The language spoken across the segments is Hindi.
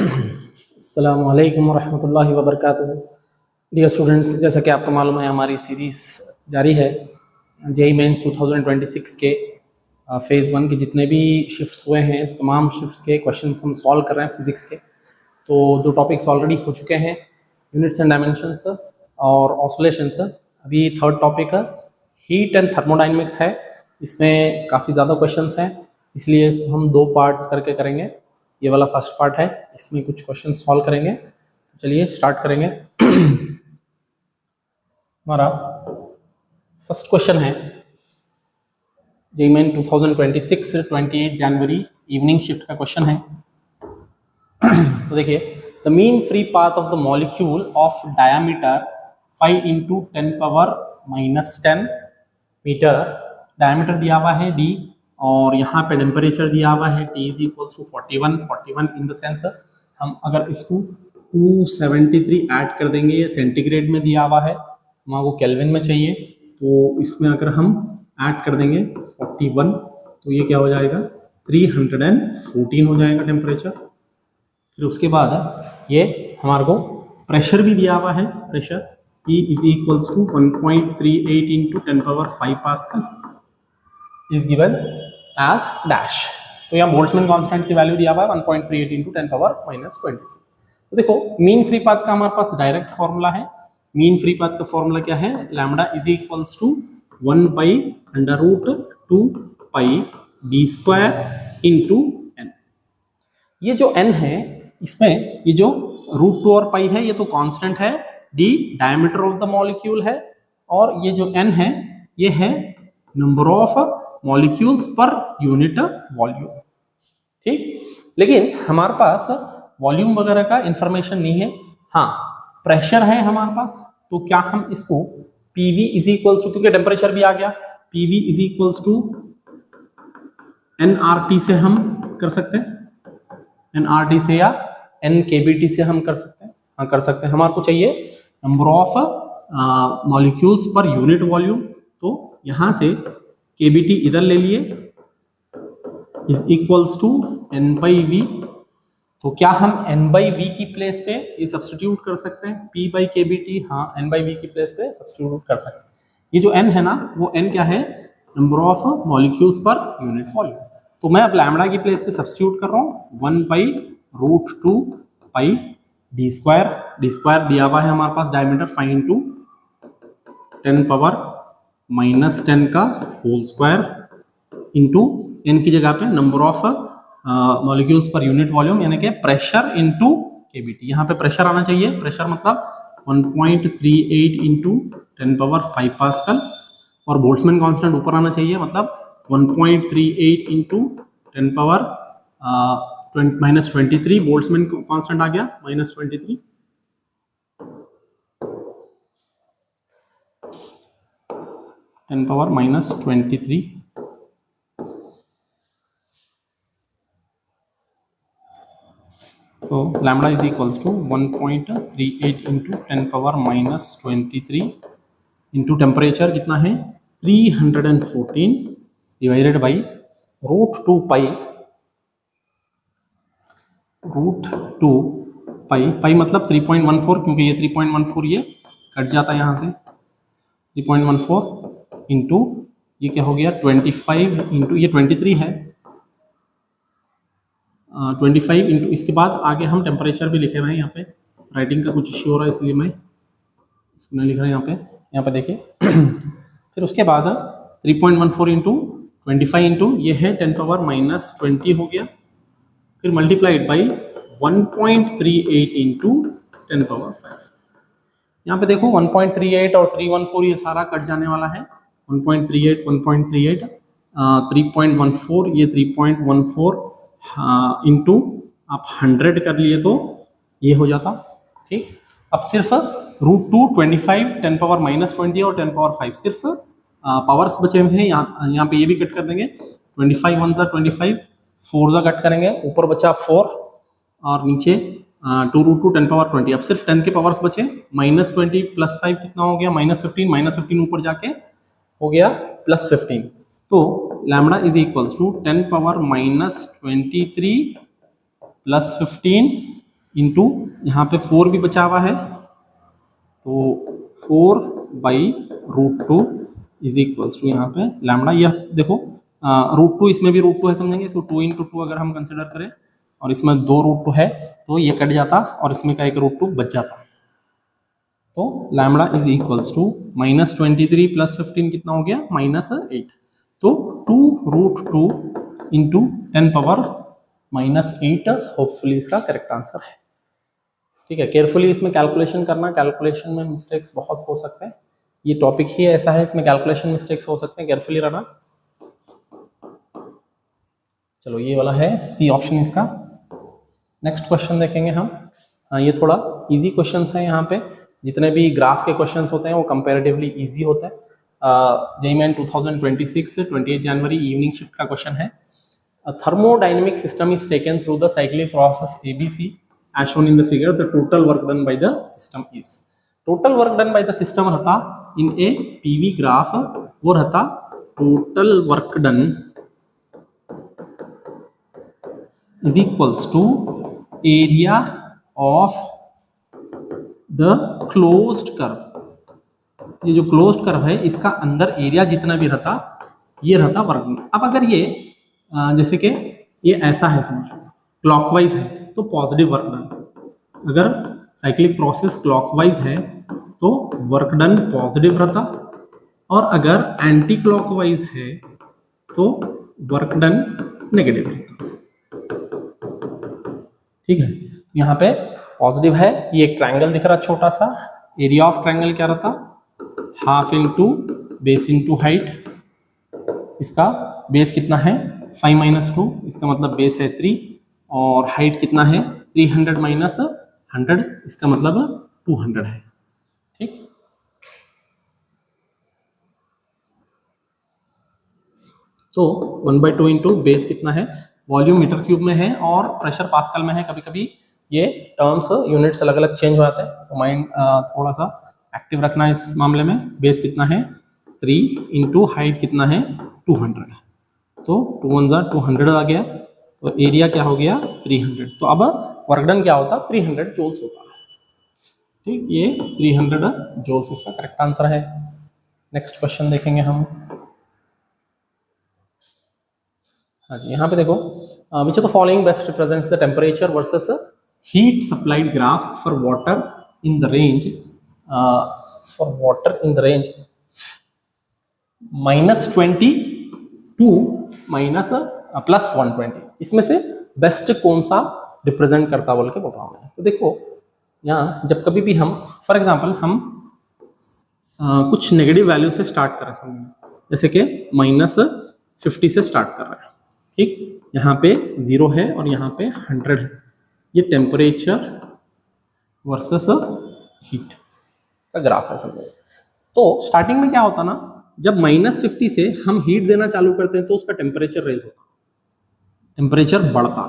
अस्सलामु अलैकुम वरहमतुल्लाहि वबरकातुहू। डियर स्टूडेंट्स, जैसा कि आपको मालूम है हमारी सीरीज़ जारी है। जेई मेंस 2026 के फ़ेज़ 1 के जितने भी शिफ्ट्स हुए हैं तमाम शिफ्ट्स के क्वेश्चंस हम सॉल्व कर रहे हैं फिज़िक्स के। तो 2 टॉपिक्स ऑलरेडी हो चुके हैं, यूनिट्स एंड डायमेंशंस और ऑसिलेशंस। अभी third topic heat and thermodynamics है। इसमें काफ़ी ज़्यादा क्वेश्चंस हैं, इसलिए इसको हम 2 पार्ट्स करके करेंगे। ये वाला फर्स्ट पार्ट है, इसमें कुछ क्वेश्चन सॉल्व करेंगे। तो चलिए स्टार्ट करेंगे। हमारा फर्स्ट क्वेश्चन है जेईई मेन 2026 28 जनवरी इवनिंग शिफ्ट का क्वेश्चन है। तो देखिए, the mean free path of the molecule of diameter 5 × 10⁻⁻10 meter, diameter दिया हुआ है d और यहाँ पे टेम्परेचर दिया हुआ है T = 41 इन द सेंस हम अगर इसको 273 ऐड कर देंगे, ये सेंटीग्रेड में दिया हुआ है, हमारे को केल्विन में चाहिए, तो इसमें अगर हम ऐड कर देंगे 41 तो ये क्या हो जाएगा 314 हो जाएगा टेम्परेचर। फिर उसके बाद ये हमारे को प्रेशर भी दिया हुआ है, pressure E = 1.38 × 10⁵ pascal is given as dash. तो यहाँ बोल्ट्जमैन कांस्टेंट की वैल्यू दिया हुआ है 1.38 × 10⁻⁻20। तो देखो, मीन फ्री पाथ का हमारे पास डायरेक्ट फॉर्मूला है। मीन फ्री पाथ का फॉर्मूला क्या है, लैम्डा = 1/√2π d² × n। ये जो n है, इसमें ये जो √2 और पाई है ये तो कांस्टेंट है, d diameter of the molecule है, और ये जो n है ये है number of molecules per unit volume. ठीक, लेकिन हमारे पास वॉल्यूम वगैरह का इंफॉर्मेशन नहीं है। हाँ, प्रेशर है हमारे पास, तो क्या हम इसको PV = क्योंकि टेम्परेचर भी आ गया, PV = nRT से हम कर सकते हैं, nRT से या nkBT से हम कर सकते हैं। हाँ, कर सकते हैं। हमारे को चाहिए number of molecules per unit volume, तो यहाँ से kBT इधर ले लिए = n/v। तो क्या हम n/v की प्लेस पे ये सब्स्टिट्यूट कर सकते हैं, P/kBT। हाँ, n/v की प्लेस पे सब्स्टिट्यूट कर सकते हैं। ये जो n है ना, वो n क्या है, number of molecules per unit volume. तो मैं अब लैम्डा की प्लेस पे सब्स्टिट्यूट कर रहा हूँ 1/√2π d² दिया हुआ है हमारे पास डायमीटर 5 × 10⁻⁻10 का होल स्क्वायर इंटू n की जगह पे number of molecules per unit volume, यानी कि प्रेशर इंटू kBT। यहाँ पे प्रेशर आना चाहिए, प्रेशर मतलब 1.38 × 10⁵ पास्कल, और बोल्ट्जमैन कांस्टेंट ऊपर आना चाहिए, मतलब 1.38 × 10⁻23 बोल्ट्जमैन कांस्टेंट आ गया -23। (10⁻23) So lambda is equals to 1.38 × 10⁻23 into temperature कितना है 314 डिवाइडेड बाई √2π पाई मतलब 3.14, क्योंकि ये 3.14 ये कट जाता है यहाँ से, 3.14 इंटू ये क्या हो गया 25 इंटू ये 23 है, 25 इंटू इसके बाद आगे हम टेम्परेचर भी लिखे हुए हैं। यहाँ पे राइटिंग का कुछ इश्यू हो रहा है, इसलिए मैं इसको नहीं लिख रहा हूँ। यहाँ पे देखिए फिर उसके बाद 3.14 इंटू 25 इंटू ये है 10⁻⁻20 हो गया, फिर मल्टीप्लाइड बाई 1.38 इंटू 10⁻5। यहाँ पे देखो 1.38 और 314 ये सारा कट जाने वाला है, 1.38 1.38 3.14 ये 3.14 इंटू आप 100 कर लिए तो ये हो जाता। ठीक, अब सिर्फ √2 25 10⁻⁻20 और 10⁻5 सिर्फ पावर्स बचे हुए हैं। यहाँ पे ये भी कट कर देंगे, 25 1 × 25 4 ज़ा कट करेंगे, ऊपर बचा 4 और नीचे 2√2 10⁻20। अब सिर्फ 10 के पावर्स बचे, -20 + 5 कितना हो गया -15, -15 ऊपर जाके हो गया +15। तो लैम्डा = 10⁻⁻23 + 15 इंटू यहाँ पे 4 भी बचा हुआ है, तो 4/√2 इज इक्वल्स टू यहाँ पे लैम्बडा। यह देखो √2, इसमें भी √2 है, समझेंगे इसको 2 × 2 अगर हम कंसिडर करें और इसमें 2 √2 है तो ये कट जाता और इसमें का एक √2 बच जाता। तो लैम्बडा इज इक्वल्स टू -23 + 15 कितना हो गया -8। तो 2√2 इंटू 10⁻⁻8 होपफुली इसका करेक्ट आंसर है। ठीक है, केयरफुली इसमें कैलकुलेशन करना, कैलकुलेशन में मिस्टेक्स बहुत हो सकते हैं, ये टॉपिक ही ऐसा है, इसमें कैलकुलेशन मिस्टेक्स हो सकते हैं, केयरफुली रहना। चलो ये वाला है सी ऑप्शन इसका। नेक्स्ट क्वेश्चन देखेंगे हम। हाँ, ये थोड़ा इजी क्वेश्चंस है, यहाँ पे जितने भी ग्राफ के क्वेश्चंस होते हैं वो कंपैरेटिवली इजी होते हैं। जेईई मेन 2026 28 जनवरी इवनिंग शिफ्ट का क्वेश्चन है। Thermodynamic system is taken through the cyclic process ABC as shown in the figure. The total work done by the system is, total work done by the system रहता in a PV graph, वो रहता total work done is equals to area of the closed curve। ये जो क्लोज्ड कर्व है इसका अंदर एरिया जितना भी रहता ये रहता वर्क डन। अब अगर ये जैसे कि ये ऐसा है, समझो क्लॉकवाइज है तो पॉजिटिव वर्क डन, अगर साइक्लिक प्रोसेस क्लॉकवाइज है तो वर्क डन पॉजिटिव रहता, और अगर एंटी क्लॉकवाइज है तो वर्क डन नेगेटिव रहता। ठीक है, यहाँ पे पॉजिटिव है, ये एक ट्रायंगल दिख रहा छोटा सा, एरिया ऑफ ट्रायंगल क्या रहता half into base into height. इसका बेस कितना है 5 - 2, इसका मतलब बेस है 3, और हाइट कितना है 300 - 100, इसका मतलब 200 है। ठीक, तो 1/2 इंटू बेस कितना है, वॉल्यूम मीटर क्यूब में है और प्रेशर पास्कल में है। कभी कभी ये टर्म्स यूनिट्स अलग अलग चेंज हो जाते हैं, तो माइंड थोड़ा सा एक्टिव रखना इस मामले में। बेस कितना है 3 इंटू हाइट कितना है 200, तो 2 × 1 = 200 आ गया, तो एरिया क्या हो गया 300। तो अब वर्क डन क्या होता 300 जूल्स होता। ठीक, ये 300 जूल्स इसका करेक्ट आंसर है। नेक्स्ट क्वेश्चन देखेंगे हम। हाँ जी, यहाँ पे देखो, which of the following best represents the temperature versus heat supplied graph for water in the range, for water in the range -20 to +120, इसमें से बेस्ट कौन सा रिप्रेजेंट करता बोल के बोल रहा हूँ मैं। तो देखो यहाँ जब कभी भी हम फॉर एग्जांपल हम कुछ नेगेटिव वैल्यू से स्टार्ट कर रहे हैं, जैसे कि -50 से स्टार्ट कर रहे हैं। ठीक, यहाँ पे 0 है और यहाँ पे 100 है, ये टेम्परेचर वर्सेस हीट का ग्राफ है समझो। तो स्टार्टिंग में क्या होता ना, जब -50 से हम हीट देना चालू करते हैं तो उसका टेम्परेचर रेज होता, टेम्परेचर बढ़ता।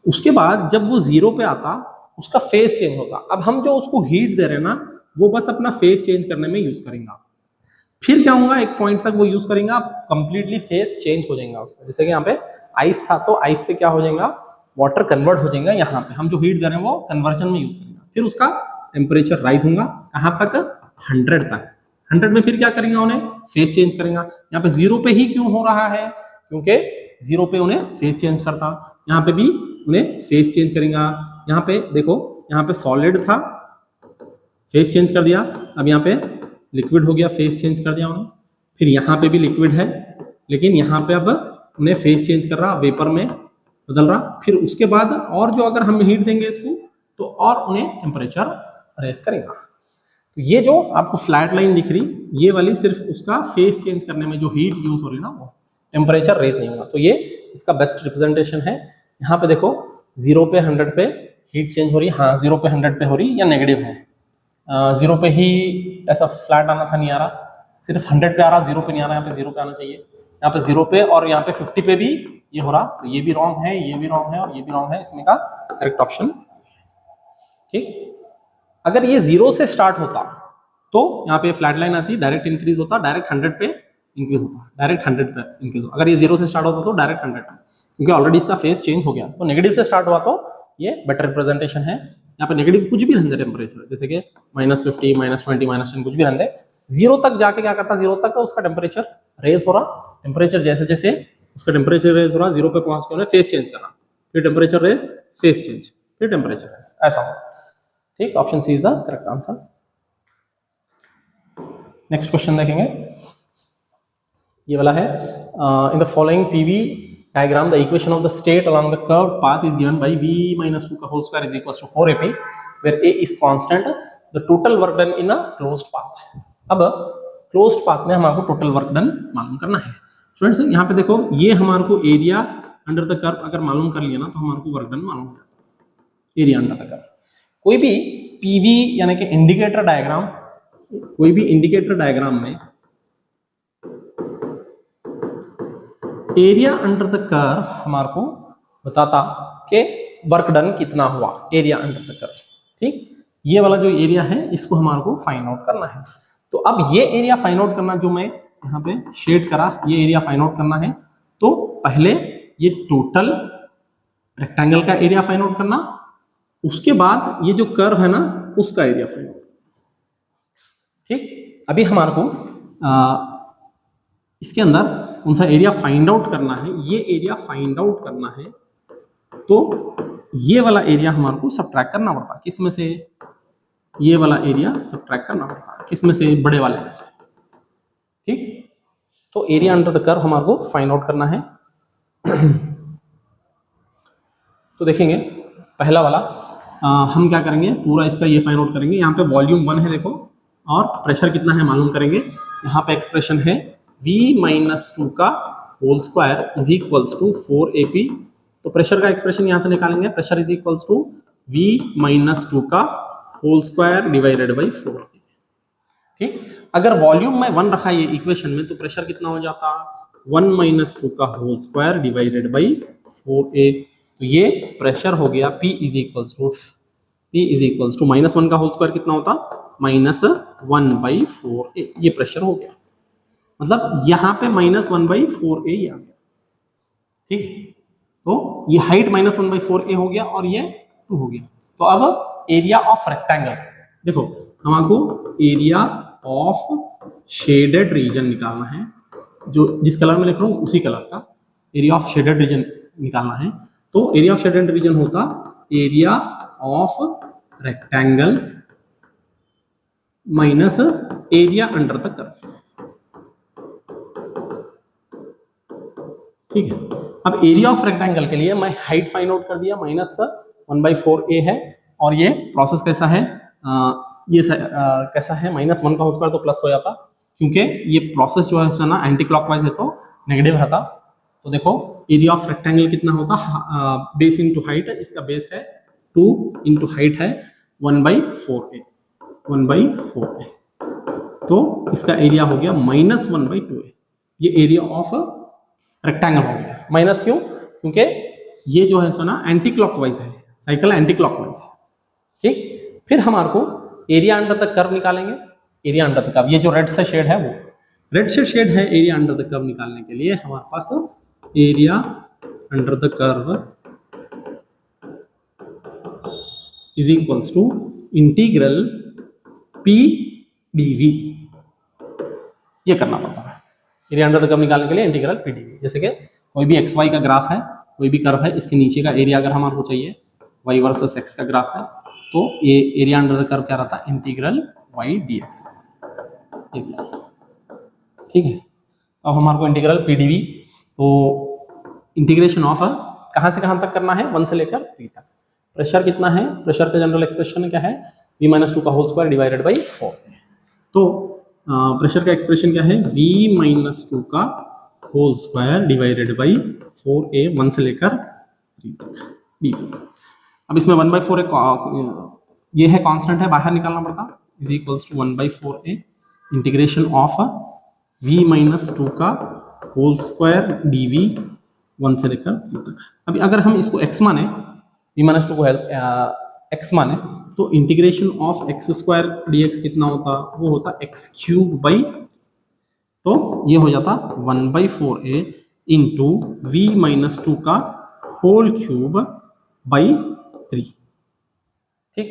उसके बाद जब वो 0 पे आता उसका फेज चेंज होता। अब हम जो उसको हीट दे रहे हैं ना वो बस अपना फेज चेंज करने में यूज करेंगे। फिर क्या होगा, एक पॉइंट तक वो यूज करेंगे, कंप्लीटली फेज चेंज हो जाएगा उसका। जैसे कि यहाँ पे आइस था तो आइस से क्या हो जाएगा, वाटर कन्वर्ट हो जाएगा। यहाँ पे हम जो हीट दे रहे हैं वो कन्वर्जन में यूज करेंगे, फिर उसका टेम्परेचर राइज होगा कहाँ तक 100 तक। 100 में फिर क्या करेंगे, उन्हें फेज चेंज करेंगे। यहाँ पे 0 पे ही क्यों हो रहा है, क्योंकि 0 पे उन्हें फेज चेंज करता, यहाँ पे भी उन्हें फेज चेंज करेंगे। यहाँ पे देखो, यहाँ पे सॉलिड था फेज चेंज कर दिया, अब यहाँ पे लिक्विड हो गया फेज चेंज कर दिया उन्हें। फिर यहाँ पे भी लिक्विड है लेकिन यहाँ पे अब उन्हें फेज चेंज कर रहा, वेपर में बदल रहा। फिर उसके बाद और जो अगर हम हीट देंगे इसको तो और उन्हें टेम्परेचर रेज करेगा। तो ये जो आपको फ्लैट लाइन दिख रही, ये वाली सिर्फ उसका फेज चेंज करने में जो हीट यूज हो रही ना, वो टेम्परेचर रेज नहीं होगा। तो ये इसका बेस्ट रिप्रेजेंटेशन है। यहाँ पे देखो 0 पे 100 पे हीट चेंज हो रही है, हाँ 0 पे 100 पे हो रही या नेगेटिव है। 0 पे ही ऐसा फ्लैट आना था, नहीं आ रहा, सिर्फ 100 पे आ रहा, 0 पे नहीं आ रहा। यहाँ पे 0 पे आना चाहिए, यहाँ पे 0 पे और यहाँ पे 50 पे भी ये हो रहा। तो ये भी रॉन्ग है, ये भी रॉन्ग है और ये भी रॉन्ग है, इसमें का करेक्ट ऑप्शन। ठीक, अगर ये 0 से स्टार्ट होता तो यहाँ पे फ्लैट लाइन आती, डायरेक्ट इंक्रीज होता, डायरेक्ट 100 पे इंक्रीज होता, डायरेक्ट 100 पे इंक्रीज होता। अगर ये 0 से स्टार्ट होता तो डायरेक्ट 100 पे, क्योंकि ऑलरेडी इसका फेज चेंज हो गया। तो नेगेटिव से स्टार्ट हुआ तो ये बेटर रिप्रेजेंटेशन है। यहाँ पे नेगेटिव कुछ भी रहने दे टेम्परेचर, जैसे कि -50, -20, -10 कुछ भी रहने दे, जीरो तक जाके क्या करता है, जीरो तक उसका टेम्परेचर रेज हो रहा। टेम्परेचर जैसे जैसे उसका टेम्परेचर रेज हो रहा, जीरो पे पहुंच के फेस चेंज करना, फिर टेम्परेचर रेज, फेस चेंज, फिर टेम्परेचर रेज, ऐसा हो। ठीक, option C is the correct answer. Next question देखेंगे, ये वाला है, in the following PV diagram the equation of the state along the curved path is given by v-2 का whole square is equals to 4ap where a is constant, the total work done in a closed path. अब क्लोज्ड पाथ में हमारे को टोटल वर्क डन मालूम करना है। स्टूडेंट्स यहाँ पे देखो, ये हमारे को एरिया अंडर द कर्व अगर मालूम कर लिया ना तो हमारे को वर्क डन मालूम हो जाता है, एरिया अंडर द कर्व। कोई भी पीवी यानी कि इंडिकेटर डायग्राम, कोई भी इंडिकेटर डायग्राम में एरिया अंडर द कर्व हमारे को बताता कि वर्क डन कितना हुआ, एरिया अंडर द कर्व। ठीक, ये वाला जो एरिया है इसको हमारे को फाइंड आउट करना है। तो अब ये एरिया फाइंड आउट करना, जो मैं यहाँ पे शेड करा, ये एरिया फाइंड आउट करना है। तो पहले ये टोटल रेक्टेंगल का एरिया फाइंड आउट करना, उसके बाद ये जो कर्व है ना उसका एरिया फाइंड आउट। ठीक, अभी हमारे को इसके अंदर कौन सा एरिया फाइंड आउट करना है, ये एरिया फाइंड आउट करना है। तो ये वाला एरिया हमारे को सब्ट्रैक्ट करना पड़ता है, किस में से, ये वाला एरिया सब्ट्रैक्ट करना पड़ता है, किस में से, बड़े वाले में से। ठीक, तो एरिया अंडर द कर्व हमारे को फाइंड आउट करना है। तो देखेंगे पहला वाला, हम क्या करेंगे, पूरा इसका ये फाइंड आउट करेंगे। यहाँ पे वॉल्यूम 1 है देखो, और प्रेशर कितना है मालूम करेंगे। यहाँ पे एक्सप्रेशन है v-2 का whole square is equals to 4ap। तो प्रेशर का एक्सप्रेशन यहाँ से निकालेंगे, pressure is equals to v-2 का होल स्क्वायर डिवाइडेड बाई 4। ठीक, अगर वॉल्यूम में 1 रखा ये इक्वेशन में, तो प्रेशर कितना हो जाता, 1-2 का whole square divided by 4a। तो ये प्रेशर हो गया P इज इक्वल्स टू -1 का होल स्क्वायर कितना होता, -1/4a। ये प्रेशर हो गया, मतलब यहाँ पे -1/4a ही आ गया। ठीक, तो ये हाइट -1/4a हो गया और ये 2 हो गया। तो अब एरिया ऑफ रेक्टेंगल देखो, हमको एरिया ऑफ शेडेड रीजन निकालना है, जो जिस कलर में लिख रहा हूँ उसी कलर का एरिया ऑफ शेडेड रीजन निकालना है। तो एरिया ऑफ शेडेड रीजन होता area of rectangle minus area under the curve. ठीक है, अब एरिया ऑफ रेक्टेंगल के लिए मैं हाइट फाइंड आउट कर दिया, -1/4a है। और ये प्रोसेस कैसा है, कैसा है, -1 का होल स्क्वायर तो प्लस हो जाता, क्योंकि ये प्रोसेस जो है ना एंटी क्लॉकवाइज है तो नेगेटिव रहता। तो देखो एरिया ऑफ रेक्टेंगल कितना होता, बेस इंटू हाइट, इसका बेस है 2 इंटू हाइट है 1/4a, 1/4a। तो इसका एरिया हो गया -1/2a। ये एरिया ऑफ रेक्टेंगल हो गया। माइनस क्यों, क्योंकि ये जो है सो ना एंटी क्लॉकवाइज है, साइकिल एंटी क्लॉकवाइज है। ठीक, फिर हमारे को एरिया अंडर द कर्व निकालेंगे। एरिया अंडर द कर्व, ये जो रेड से शेड है, वो रेड से शेड है, एरिया अंडर द कर्व निकालने के लिए हमारे पास area under the curve is equals to integral P dv। ये करना पड़ता है एरिया अंडर द कर्व निकालने के लिए, इंटीग्रल P dv। जैसे कि कोई भी XY का ग्राफ है, कोई भी कर्व है, इसके नीचे का एरिया अगर हमारे को चाहिए, y वर्सेस x का ग्राफ है, तो ये एरिया अंडर द कर्व क्या रहता है, इंटीग्रल y dx। ठीक है, अब हमारे को इंटीग्रल P dv, तो इंटीग्रेशन ऑफ कहाँ से कहाँ तक करना है, 1 से लेकर 3 तक। प्रेशर कितना है, प्रेशर का जनरल एक्सप्रेशन क्या है, v-2 का होल स्क्वायर डिवाइडेड बाई 4। तो प्रेशर का एक्सप्रेशन क्या है, v-2 का whole square divided by 4a, 1 से लेकर 3 तक dv। अब इसमें 1/4 ये है कांस्टेंट है, बाहर निकालना पड़ता, is equals to 1/4a integration of v-2 का होल स्क्वायर dv 1 से लेकर 3 तक। अभी अगर हम इसको x माने, v-2 को x माने, तो इंटीग्रेशन ऑफ x² dx कितना होता, वो होता x³ तो ये हो जाता 1/4a इंटू v-2 का होल क्यूब बाई 3। ठीक,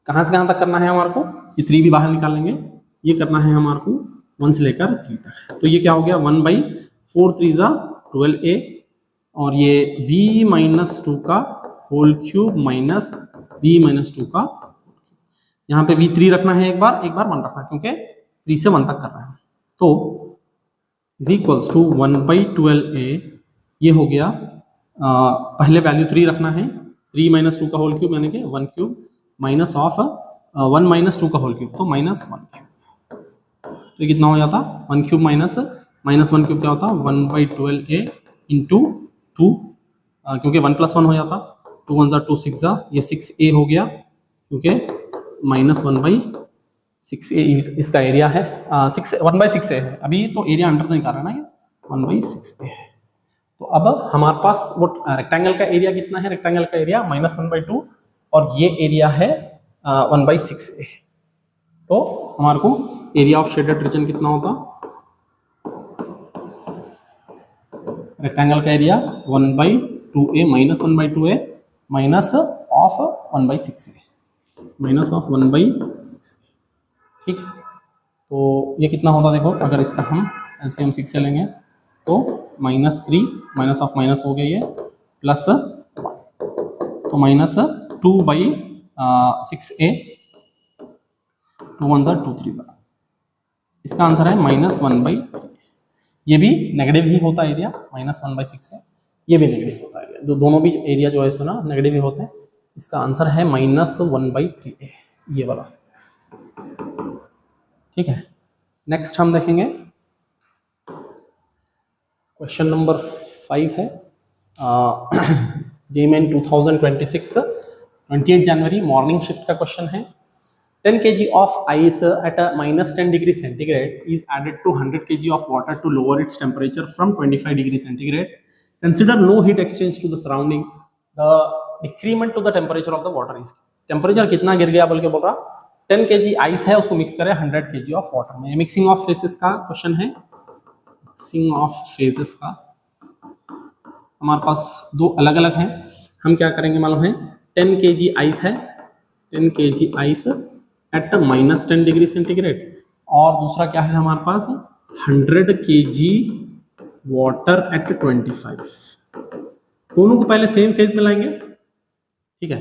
कहाँ से कहाँ तक करना है हमारे को, ये 3 भी बाहर निकालेंगे, ये करना है हमारे को 1 से लेकर 3 तक। तो ये क्या हो गया 1/4 3 = 12a, और ये v-2 का होल क्यूब माइनस v-2 का, यहाँ पे v3 रखना है, एक बार 1 रखना है, क्योंकि 3 से 1 तक करना है। तो इज इक्वल्स टू 1/12a, ये हो गया पहले वैल्यू 3 रखना है, 3 - 2 का होल क्यूब यानी कि 1 क्यूब माइनस ऑफ 1 - 2 का होल क्यूब, तो -1 क्यूब। तो कितना हो जाता 1 क्यूब माइनस 1 क्यूब क्या होता 1/12a इंटू 2, क्योंकि 1 + 1 हो जाता, 2 × 1 = 2, 6 ये 6a हो गया, क्योंकि -1/6a इसका एरिया है, 1/6a है। अभी तो एरिया अंडर नहीं कर रहा ना, ये 1/6a है। तो अब हमारे पास वो रेक्टेंगल का एरिया कितना है, रेक्टेंगल का एरिया -1/2, और ये एरिया है 1/6a। तो हमारे को एरिया ऑफ शेडेड रीजन कितना होता, रेक्टेंगल का area 1/2a minus 1/2a minus of 1/6a, minus of 1/6a। ठीक, तो ये कितना होता देखो, अगर इसका हम एलसीएम 6 से लेंगे तो -3 माइनस ऑफ माइनस हो गया ये प्लस 1, तो -2/6a, 2 × 1 = 2, 3 = इसका आंसर है -1/3। ये भी नेगेटिव ही होता है एरिया, -1/6 है, ये भी नेगेटिव होता है एरिया, दोनों भी एरिया जो है सो ना नेगेटिव ही होते हैं। इसका आंसर है -1/3a, ये वाला। ठीक है, नेक्स्ट हम देखेंगे क्वेश्चन नंबर 5 है JEE 2026 28 जनवरी मॉर्निंग शिफ्ट का क्वेश्चन है। 10 kg of ice at a -10°C is added to 100 kg of water to lower its temperature from 25°C. Consider no heat exchange to the surrounding. The decrement to the temperature of the water is. Temperature कितना गिर गया बोल के बोल रहा, 10 kg आइस है, उसको मिक्स करें 100 kg ऑफ वाटर में। मिक्सिंग ऑफ फेजेस का क्वेश्चन है, मिक्सिंग ऑफ फेजेस का हमारे पास दो अलग अलग हैं। हम क्या करेंगे मालूम है, 10 kg आइस है, 10 kg आइस एट -10°C, और दूसरा क्या है हमारे पास 100 kg वाटर एट 25। दोनों को पहले सेम फेज में लाएंगे। ठीक है,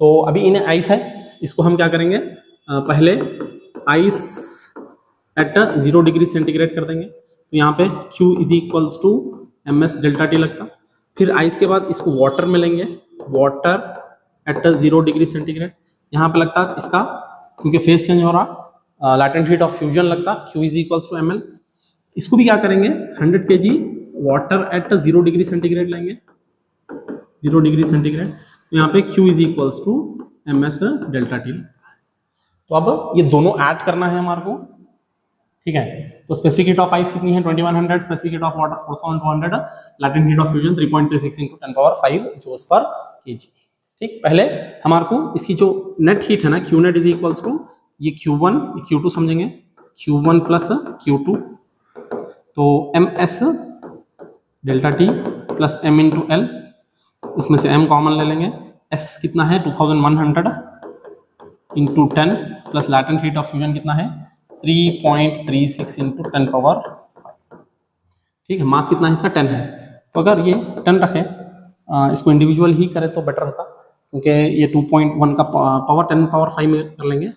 तो अभी इन्हें आइस है, इसको हम क्या करेंगे पहले आइस एट 0°C कर देंगे। तो यहाँ पे Q = ms ΔT लगता। फिर आइस के बाद इसको वाटर में लेंगे, वाटर एट 0°C, यहाँ पे लगता इसका, क्योंकि फेस चेंज हो रहा, लैटेंट हीट ऑफ फ्यूजन लगता Q = ml। इसको भी क्या करेंगे 100 kg वाटर एट 0°C लेंगे, 0°C। तो यहाँ पे Q = ms ΔT। तो अब ये दोनों ऐड करना है हमारे को। ठीक है, तो स्पेसिफिक हीट ऑफ आइस कितनी है 2100, specific heat of water 4200, latent heat of fusion 3.36 × 10⁵ joules per kg। ठीक, पहले हमारे को इसकी जो नेट हीट है ना Q net = ये Q1 ये Q2 समझेंगे, Q1 + Q2, तो ms ΔT plus m × L, इसमें से m कॉमन ले लेंगे, S कितना है 2100 × 10 plus latent heat of fusion कितना है 3.36 × 10⁵। ठीक है, मास कितना है इसका 10 है। तो अगर ये 10 रखें, इसको इंडिविजुअल ही करें तो बेटर होता, क्योंकि ये 2.1 का पावर 10⁵ में कर लेंगे।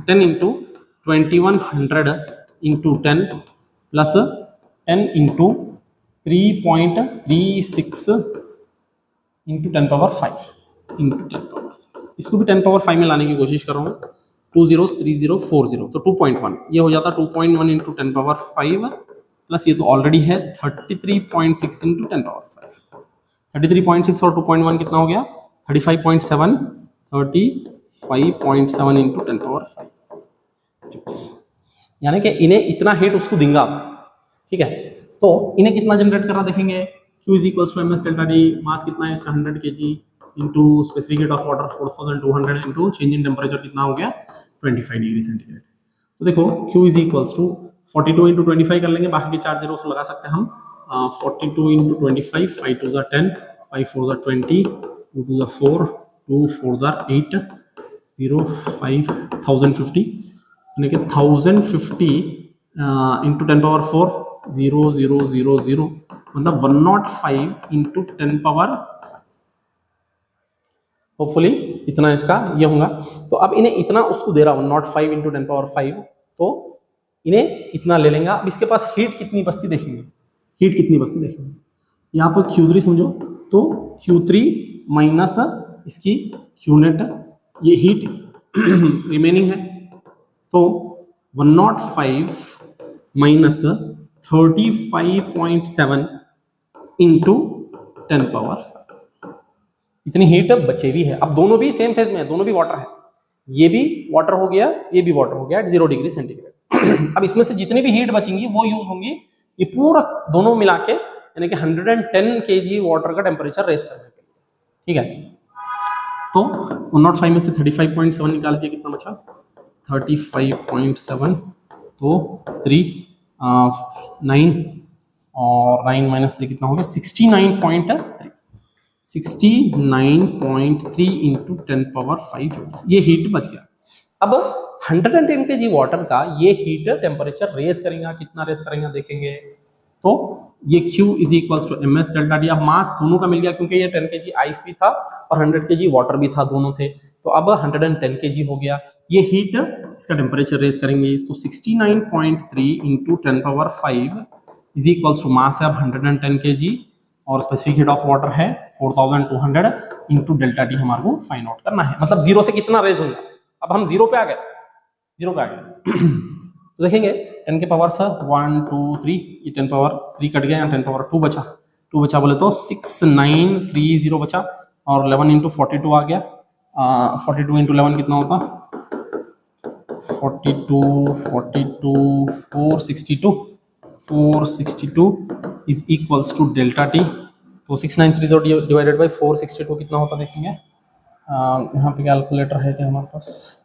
10 × 2100 × 10 प्लस 10 × 3.36 × 10⁵ इसको भी 10⁵ में लाने की कोशिश कर रहा हूँ। 2 zeros 3 0 4 0, तो 2.1 ये हो जाता 2.1 × 10⁵, प्लस ये तो ऑलरेडी है 33.6 × 10⁵। 33.6 और 2.1 कितना हो गया 35.7, 35.7 × 10⁵, यानी कि इन्हें इतना हीट उसको देंगे। ठीक है, तो इन्हें कितना जनरेट कर रहा देखेंगे, Q = ms ΔT, मास कितना है इसका 100 kg into specific heat of water 4200 into change in temperature कितना हो गया 25°C। तो देखो Q = 42 × 25 कर लेंगे, बाकी के 4 zeros लगा सकते हैं हम। 42 × 25, 5 2 = 10, 5 4 = 20, 2 to the 4, 2 4 are 8, 0 5 1050 यानी कि 1050 इंटू 10 पावर 4 0 0 0 0 मतलब 105 इंटू 10 पावर होपफुली इतना इसका ये होगा। तो अब इन्हें इतना उसको दे रहा हूँ 105 इंटू 10 पावर 5, तो इन्हें इतना ले लेंगे। अब इसके पास हीट कितनी बचती देखेंगे, हीट कितनी बचती देखेंगे। यहाँ पर Q3 समझो, तो Q3 माइनस इसकी Qnet, ये हीट रिमेनिंग है, तो 105 माइनस 35.7 इंटू 10 पावर 5, इतनी हीट बचे भी है। अब दोनों भी सेम फेज में है, दोनों भी वाटर है, ये भी वाटर हो गया, ये भी वाटर हो गया एट 0 डिग्री सेंटीग्रेड। अब इसमें से जितनी भी हीट बचेंगी वो यूज होंगी ये पूरा दोनों मिला के, यानी कि 110 kg वाटर का टेम्परेचर रेस करने के लिए। ठीक है, तो 105 में से 35.7 निकाल दिया, कितना बचा 35.7, तो 3 9 और 9 माइनस 3 कितना हो गया 69.3, 69.3 इंटू 10 पावर 5 जूल्स, ये हीट बच गया। अब 110 kg वाटर का ये हीट टेम्परेचर रेस करेगा, कितना रेस करेगा देखेंगे। तो ये Q is equals to M S delta D. अब मास दोनों का मिल गया क्योंकि ये 10 kg आइस भी था और 100 kg वाटर भी था, दोनों थे, तो अब 110 kg हो गया। ये हीट इसका टेम्परेचर रेस करेंगे, तो 69.3 into 10 power 5 is equals to mass है अब 110 kg और स्पेसिफिक हीट ऑफ वाटर है 4200 इंटू डेल्टा टी हमारे को फाइंड आउट करना है। मतलब जीरो से कितना रेज होगा। अब हम जीरो पे आ गए, जीरो पे आ गए तो देखेंगे 10 के पावर सर 1 2 3, ये 10 पावर 3 कट गया, 10 पावर 2 बचा, 2 बचा बोले तो 6930 बचा, और 11 इंटू 42 आ गया, 42 इंटू 11 कितना होता 42 42 462 is equals to delta T. तो 6930 डिवाइडेड बाई 462 कितना होता देखेंगे। यहाँ पे कैलकुलेटर है क्या हमारे पास,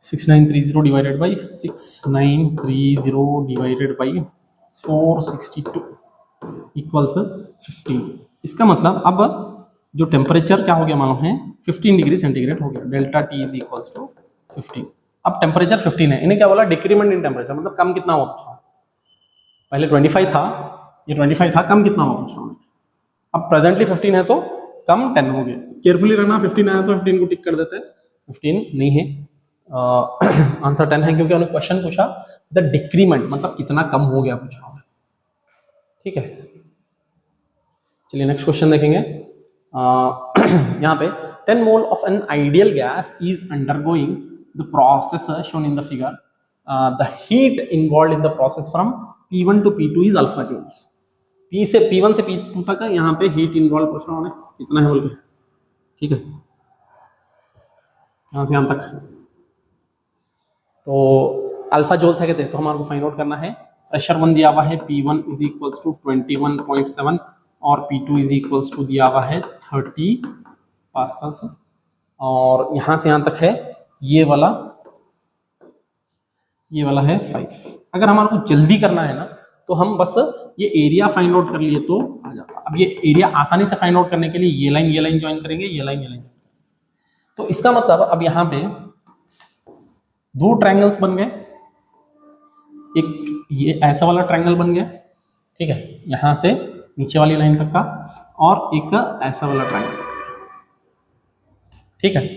6930 divided by 6930 divided by 462 equals 15। इसका मतलब अब जो टेम्परेचर क्या हो गया मालूम है 15 डिग्री सेंटीग्रेड हो गया, delta T is equals to 15। अब टेम्परेचर 15 है, इन्हें क्या बोला डिक्रीमेंट इन टेम्परेचर, मतलब कम कितना हुआ पूछा, पहले 25 था, ये 25 था, कम कितना हुआ पूछा। अब प्रेजेंटली 15 है तो कम 10 हो गया। केयरफुली रहना, 15 आया तो 15 को टिक कर देते हैं, 15 नहीं है, आंसर 10 है क्योंकि उन्होंने क्वेश्चन पूछा द डिक्रीमेंट मतलब कितना कम हो गया पूछा। ठीक है, चलिए नेक्स्ट क्वेश्चन देखेंगे। यहाँ पे 10 mole of an ideal gas is undergoing the process shown in the figure, the heat involve in the process from P1 to P2 is alpha joules. P1 से P2 तक यहाँ पे हीट इन्वॉल्व पूछ रहा हूँ कितना है बोल के। ठीक है, यहाँ से यहाँ तक तो अल्फा जूल्स है कहते हैं, तो हमारे को फाइंड आउट करना है। प्रेशर 1 दिया हुआ है P1 इज इक्वल्स टू 21.7 और P2 इज इक्वल्स टू दिया हुआ है 30 पास्कल्स, और यहाँ से यहाँ तक है ये वाला है 5। अगर हमारे को जल्दी करना है ना तो हम बस ये एरिया फाइंड आउट कर लिए तो आ जाता। अब ये एरिया आसानी से फाइंड आउट करने के लिए ये लाइन ज्वाइन करेंगे, ये लाइन। तो इसका मतलब अब यहाँ पे दो ट्रायंगल्स बन गए, एक ये ऐसा वाला ट्रायंगल बन गया, ठीक है, यहां से नीचे वाली लाइन तक का, और एक ऐसा वाला ट्रायंगल। ठीक है,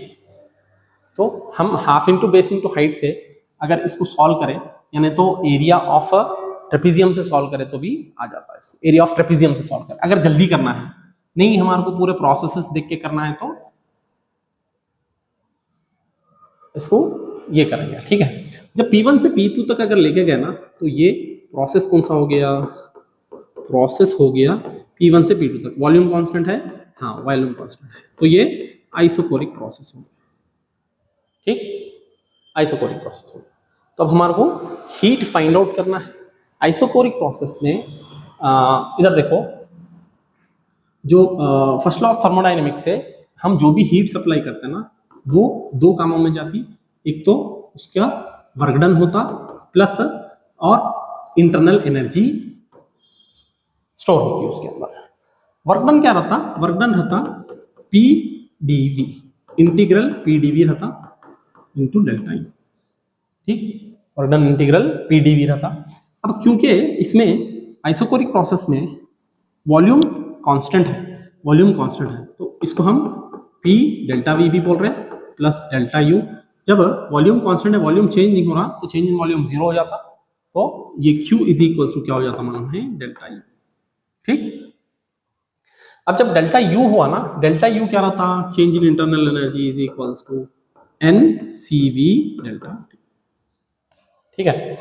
तो हम half into base into height से अगर इसको सॉल्व करें, यानी तो एरिया ऑफ ट्रेपेजियम से सॉल्व करें तो भी आ जाता है। इसको एरिया ऑफ ट्रेपेजियम से सॉल्व करें अगर जल्दी करना है, नहीं हमारे को पूरे प्रोसेसेस देख के करना है तो इसको ये करेंगे। ठीक है, जब P1 से P2 तक अगर लेके गए ना तो ये प्रोसेस कौन सा हो गया, प्रोसेस हो गया P1 से P2 तक। वॉल्यूम कांस्टेंट है, हाँ वॉल्यूम कांस्टेंट है, तो ये आइसोकोरिक प्रोसेस हो गया। ठीक, आइसोकोरिक प्रोसेस हो गया। तो अब हमारे को हीट फाइंड आउट करना है आइसोकोरिक प्रोसेस में। इधर देखो, जो फर्स्ट लॉ ऑफ थर्मोडायनेमिक्स से हम जो भी हीट सप्लाई करते हैं ना वो दो कामों में जाती, एक तो उसका वर्क डन होता प्लस और इंटरनल एनर्जी स्टोर होती है उसके अंदर। वर्क डन क्या रहता, वर्क डन रहता P D V, integral P D V रहता इंटू डेल्टा यू, ठीक, work done integral P D V रहता। अब क्योंकि इसमें आइसोकोरिक प्रोसेस में वॉल्यूम कांस्टेंट है, वॉल्यूम कांस्टेंट है, तो इसको हम पी डेल्टा वी भी बोल रहे हैं प्लस डेल्टा यू। जब वॉल्यूम कांस्टेंट है, वॉल्यूम चेंज नहीं हो रहा, तो चेंज इन वॉल्यूम जीरो हो जाता, तो ये Q इज इक्वल टू क्या हो जाता मालूम है, डेल्टा यू, ठीक। अब जब डेल्टा यू हुआ ना, डेल्टा यू क्या रहता, change in internal energy is equal to N C V delta T, ठीक है।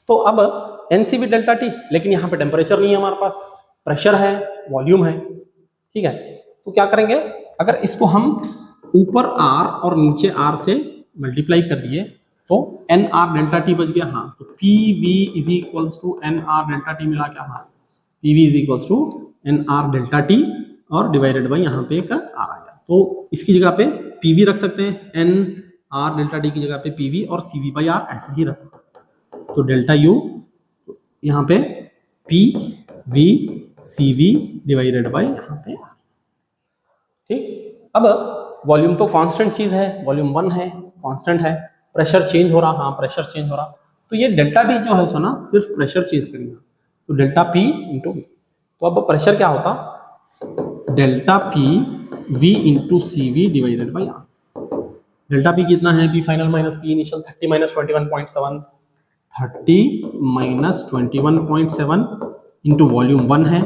तो अब N C V delta T, लेकिन यहाँ पे टेम्परेचर नहीं है हमारे पास, प्रेशर है, वॉल्यूम है, ठीक है। तो क्या करेंगे, अगर इसको हम ऊपर R और नीचे R से मल्टीप्लाई कर दिए तो एन आर डेल्टा टी बच गया, हाँ, तो P V is equals to N R delta T मिला क्या, हाँ, P V is equals to N R delta T और डिवाइडेड बाई यहाँ पे एक आर आ गया। तो इसकी जगह पे पी वी रख सकते हैं, एन आर डेल्टा टी की जगह पे पी वी और सी वी बाई आर ऐसे ही रख, तो डेल्टा यू यहाँ पे P V C V divided by यहाँ पे, ठीक। अब वॉल्यूम तो कांस्टेंट चीज है, वॉल्यूम 1 है, कांस्टेंट है, प्रेशर चेंज हो रहा, हाँ प्रेशर चेंज हो रहा, तो ये डेल्टा टी जो है सो ना सिर्फ प्रेशर चेंज करेगा, तो डेल्टा पी इंटू वी। तो अब प्रेशर क्या होता, delta P V into C V divided by R. Delta P कितना है, P final minus P initial, 30 minus 21.7, 30 minus 21.7 into volume 1 है,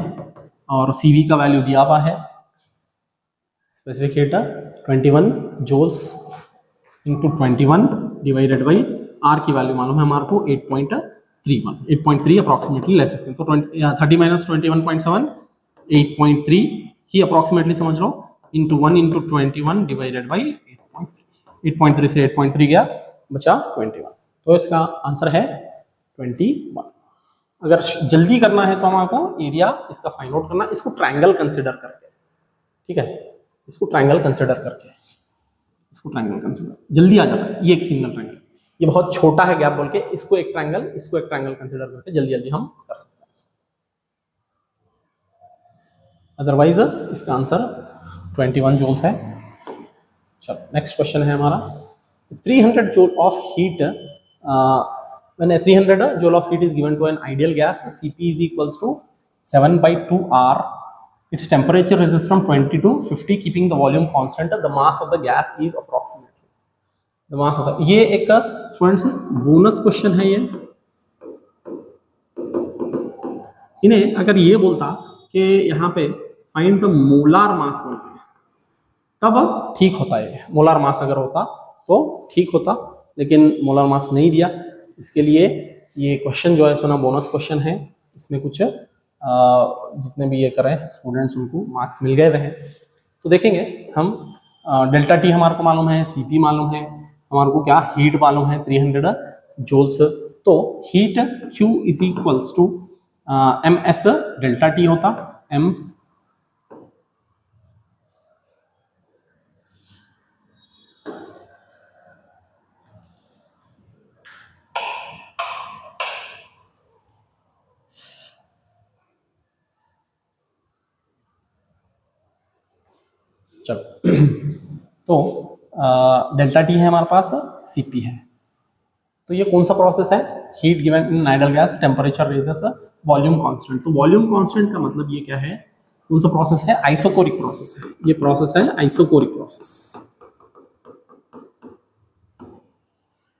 और सी वी का वैल्यू दिया हुआ है, specific heat 21 joules into 21 divided by R की वैल्यू मालूम है हमारे को 8.31, 8.3 अप्रॉक्सीमेटली ले सकते हैं। तो 30 माइनस 21.7 8.3 ही अप्रॉक्सीमेटली समझ लो, इंटू 1 इंटू 21 डिवाइडेड बाई 8.3 से 8.3 गया, बचा 21, तो इसका आंसर है 21। अगर जल्दी करना है तो हमको एरिया इसका फाइंड आउट करना, इसको ट्रायंगल कंसिडर करके, ठीक है, इसको ट्रायंगल कंसिडर करके, इसको ट्रायंगल कंसिडर जल्दी आ जाता है, ये एक सिंगल ट्रायंगल, ये बहुत छोटा है गैप बोल के इसको एक ट्रायंगल, इसको एक ट्रायंगल कंसिडर करके जल्दी जल्दी हम कर सकते हैं इसको। अदरवाइज इसका आंसर 21 जूल्स है। चलो नेक्स्ट क्वेश्चन है हमारा, 300 joule of heat, when a 300 joule of heat is given to an ideal gas, Cp is equals to 7/2 R. Its temperature ranges from 20 to 50, keeping the volume constant. The mass of the gas is approximately the mass of the, ये एक स्टूडेंट्स बोनस क्वेश्चन है ये। इन्हें अगर ये बोलता कि यहाँ पे फाइंड द मोलार मास बोलते हैं, तब ठीक होता है, मोलार मास अगर होता तो ठीक होता, लेकिन मोलार मास नहीं दिया, इसके लिए ये क्वेश्चन जो है सोना बोनस क्वेश्चन है, इसमें कुछ जितने भी ये करें स्टूडेंट्स उनको मार्क्स मिल गए रहे। तो देखेंगे हम, डेल्टा टी हमारे को मालूम है, सीपी मालूम है, हमारे को क्या हीट मालूम है 300 जूल्स, तो heat Q is equals to M S delta T होता, एम चलो तो डेल्टा टी है हमारे पास, सीपी है, तो ये कौन सा प्रोसेस है, heat given in ideal gas, temperature raises volume constant. तो वॉल्यूम कांस्टेंट का मतलब ये क्या है, कौन सा प्रोसेस है, आइसोकोरिक प्रोसेस है, ये प्रोसेस है आइसोकोरिक प्रोसेस।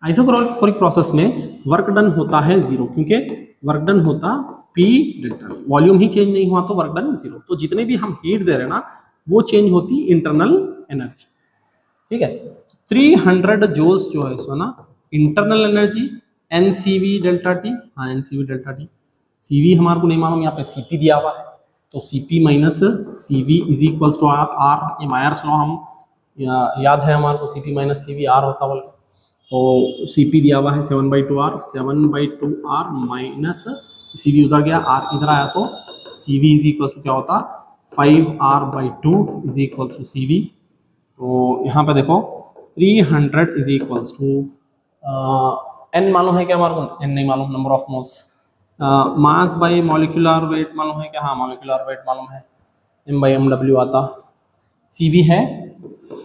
आइसोकोरिक प्रोसेस में वर्क डन होता है जीरो, क्योंकि वर्क डन होता पी डेल्टा, वॉल्यूम ही चेंज नहीं हुआ तो वर्क डन जीरो, तो जितने भी हम हीट दे रहे हैं ना वो चेंज होती इंटरनल एनर्जी, ठीक है। 300 जूल्स जो है इसमें ना internal energy NCV delta T, हाँ एनसीवी डेल्टा टी, सीवी हमारे को नहीं मालूम, यहाँ पे सीपी दिया हुआ है, तो CP minus CV is equals to R, ये मायर्स लॉ हम याद है हमारे को, सीपी माइनस सीवी आर होता बोल, तो सीपी दिया हुआ है 7/2 आर, 7/2 आर माइनस सीवी उधर गया, आर इधर आया, तो सीवी इज इक्वल्स टू क्या होता 5R/2 is equals to CV. तो यहाँ पे देखो 300 इज इक्वल्स टू एन मालूम है क्या हमारे को, एन नहीं मालूम, number of moles, mass by molecular weight मालूम है क्या, हाँ मॉलिक्यूलर वेट मालूम है, M/MW आता, CV है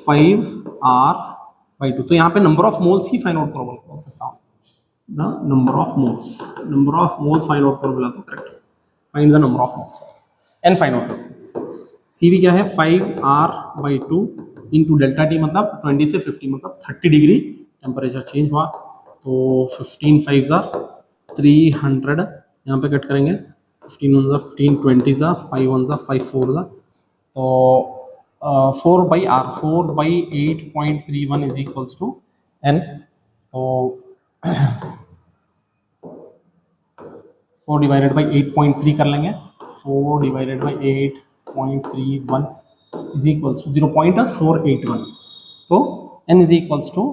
5R/2। तो यहाँ पे नंबर ऑफ मोल्स ही फाइंड आउट करो बोल सकता हूँ, number of moles find out करो बोला तो correct, find the number of moles N find out करो। CV क्या है 5R/2 इंटू डेल्टा टी, मतलब 20 से 50 मतलब 30 डिग्री टेम्परेचर चेंज हुआ। तो 15 5 300, यहाँ पे कट करेंगे 15 1 15 20 5 1 5 4 तो 4/R 4/8.31 is equals to N। तो 4 डिवाइडेड बाई 8.3 कर लेंगे, 4 divided by 8.31 is equals to 0.481। तो N is equals to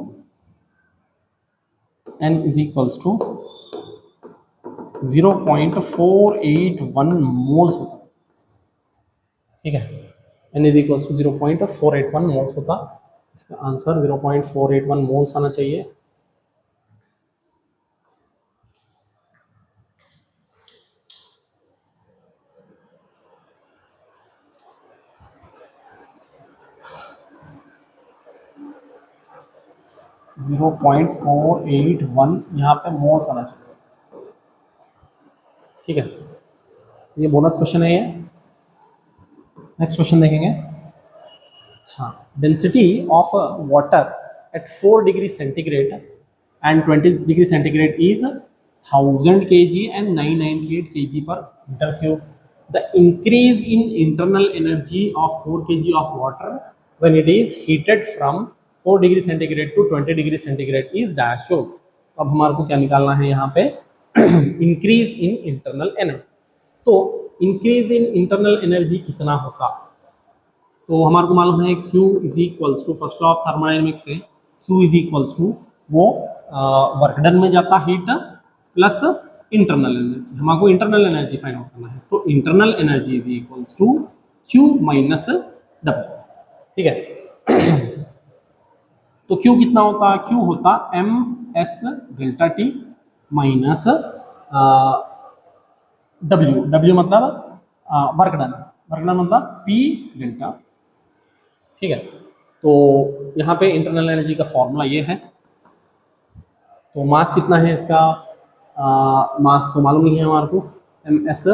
0.481 moles होता, ठीक है। N is equals to 0.481 moles होता, इसका आंसर 0.481 मोल्स आना चाहिए। जीरो 0.481 यहाँ पे मोल्स आना चाहिए, ठीक है। ये बोनस क्वेश्चन है ये। नेक्स्ट क्वेश्चन देखेंगे। हाँ, density of water at 4 degree centigrade and 20 degree centigrade is 1000 kg and 998 kg per meter cube. The increase in internal energy of 4 kg of water when it is heated from 4 degree centigrade to 20 degree centigrade is dash shows। अब हमारे को क्या निकालना है यहाँ पे इंक्रीज इन इंटरनल एनर्जी। तो इंक्रीज इन इंटरनल एनर्जी कितना होता, तो हमारे को मालूम है Q is equals to, first law of thermodynamics से Q इज इक्वल्स टू वो वर्क डन में जाता हीट प्लस इंटरनल एनर्जी। हमको इंटरनल एनर्जी फाइंड आउट करना है, तो internal energy is equals to Q minus W, ठीक है। तो Q कितना होता, Q होता MS delta T minus W मतलब वर्क डन मतलब P डेल्टा, ठीक है। तो यहाँ पे इंटरनल एनर्जी का फॉर्मूला ये है। तो मास कितना है इसका, मास तो मालूम नहीं है हमारे को, MS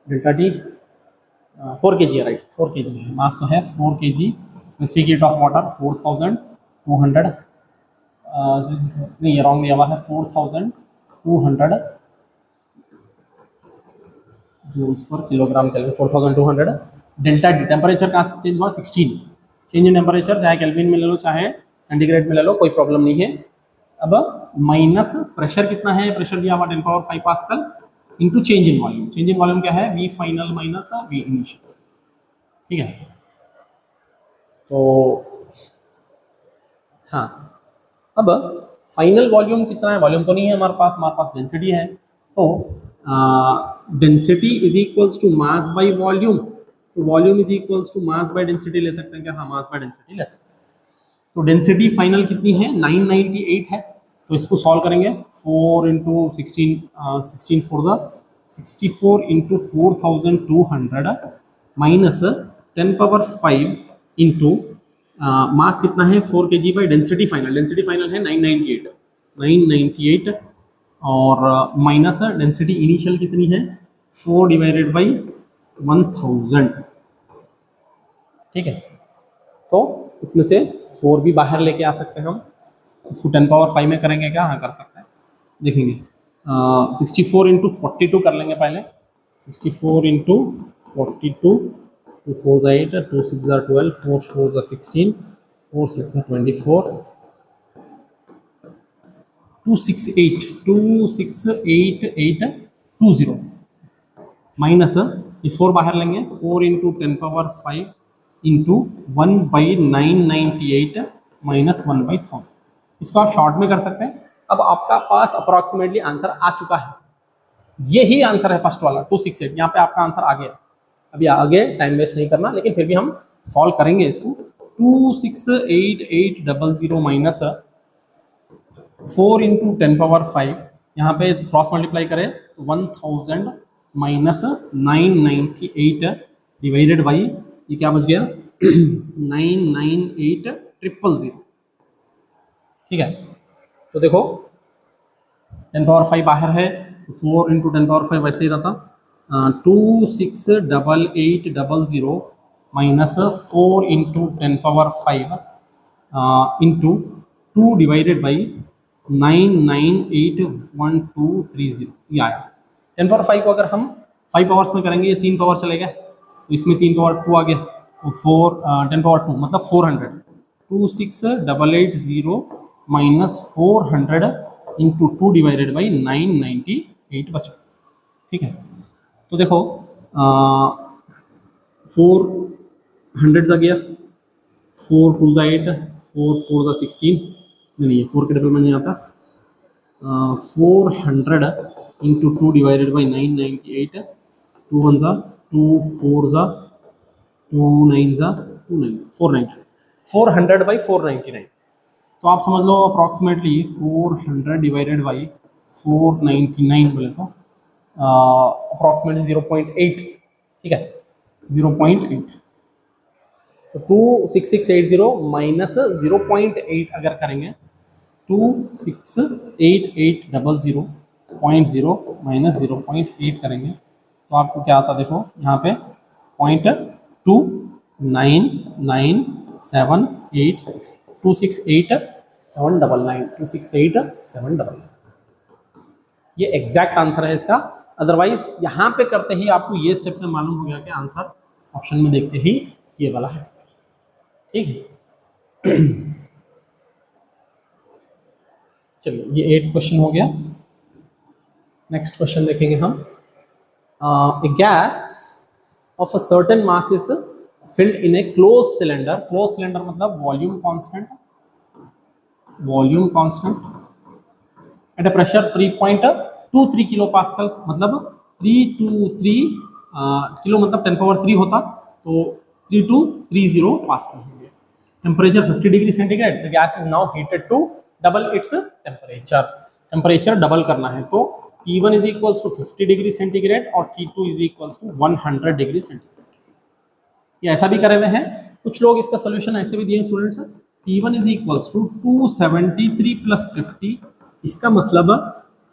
डेल्टा T 4 kg है, राइट 4 kg है मास, तो है 4 kg। Specific heat of water 4200 नहीं रॉन्ग दिया हुआ है, 4200 joules per kilogram kelvin, 4200। Delta T temperature का चेंज हुआ 16, चेंज इन टेम्परेचर चाहे केल्विन में ले लो चाहे सेंटीग्रेड में ले लो, कोई प्रॉब्लम नहीं है। अब माइनस प्रेशर कितना है, प्रेशर दिया हुआ 10⁵ pascal into change in volume. Change in volume क्या है, V final minus V initial, ठीक है। तो हाँ, अब फाइनल वॉल्यूम कितना है, वॉल्यूम तो नहीं है हमारे पास डेंसिटी है। तो density is equals to mass by volume, तो volume is equals to mass by density ले सकते हैं क्या, हाँ मास बाय डेंसिटी ले सकते हैं। तो डेंसिटी फाइनल कितनी है 998 है, तो इसको सॉल्व करेंगे 4 into 16 64 into 4200 minus 10⁵ into mass कितना है 4 kg बाई डेंसिटी फाइनल है 998 और माइनस डेंसिटी इनिशियल कितनी है 4 डिवाइडेड बाई 1000, ठीक है। तो इसमें से 4 भी बाहर लेके आ सकते हैं हम, इसको 10⁵ में करेंगे क्या, हाँ कर सकते हैं, देखेंगे 64 इंटू 42 कर लेंगे पहले, 64 इंटू 42, 2 4 8, 2 6 12, 4 4 16, 4 6 24, 268820 माइनस ये 4 बाहर लेंगे, 4 इंटू 10⁵ इंटू 1/998 माइनस 1/1000। इसको आप शॉर्ट में कर सकते हैं। अब आपका पास अप्रोक्सीमेटली आंसर आ चुका है, यही आंसर है फर्स्ट वाला 268, यहाँ पे आपका आंसर आ गया। अभी आगे टाइम वेस्ट नहीं करना, लेकिन फिर भी हम सॉल्व करेंगे इसको। 2688800 माइनस 4 इंटू 10⁵, यहाँ पे क्रॉस मल्टीप्लाई करें तो 1000 माइनस 998 डिवाइडेड बाई ये क्या बच गया 998000। ठीक है, तो देखो 10⁵ बाहर है, 4 इंटू 10⁵ वैसे ही रहता, 268800 minus 4 into 10⁵ into 2 divided by 9981,230 ये आया। 10⁵ को अगर हम 5 पावर्स में करेंगे, ये 3 पावर चले गए, तो इसमें 3 पावर 2 आ गया, तो 10⁻² मतलब 400, 268880 माइनस 400 इंटू 2 डिवाइडेड बाई 998 बचा। ठीक है, तो देखो 400 आ गया, 4 2 8, 4 4 16, नहीं 4 के डबल में नहीं आता, 400 इंटू 2 डिवाइडेड बाई 998, 2 1 2 4 2 9 2 9 490, 400 बाई 499। तो आप समझ लो अप्रॉक्सीमेटली 400 डिवाइडेड बाई 499 बोले तो अप्रॉक्सीमेटली 0.8। ठीक है, 0.8, तो 26680 माइनस 0.8 अगर करेंगे, 26880.0 माइनस 0.8 करेंगे तो आपको क्या आता देखो यहाँ पे 0.299786, 268,799, ये एग्जैक्ट आंसर है इसका। अदरवाइज यहाँ पे करते ही आपको ये स्टेप में मालूम हो गया कि आंसर ऑप्शन में देखते ही ये वाला है। ठीक है, चलिए ये 8 क्वेश्चन हो गया। नेक्स्ट क्वेश्चन देखेंगे हम। A gas of a certain mass is filled in a close cylinder, close cylinder मतलब volume constant at a pressure 3.23 kilo pascal, मतलब 323 किलो मतलब 10⁻³ होता, तो 3230 पास्कल हो गया। Temperature 50 degree centigrade, the gas is now heated to double its temperature double करना है, तो T1 is equals to 50 degree centigrade और T2 is equals to 100 degree centigrade. ये ऐसा भी करे हुए हैं, कुछ लोग इसका सोल्यूशन ऐसे भी दिए students, T1 is equals to 273 plus 50, इसका मतलब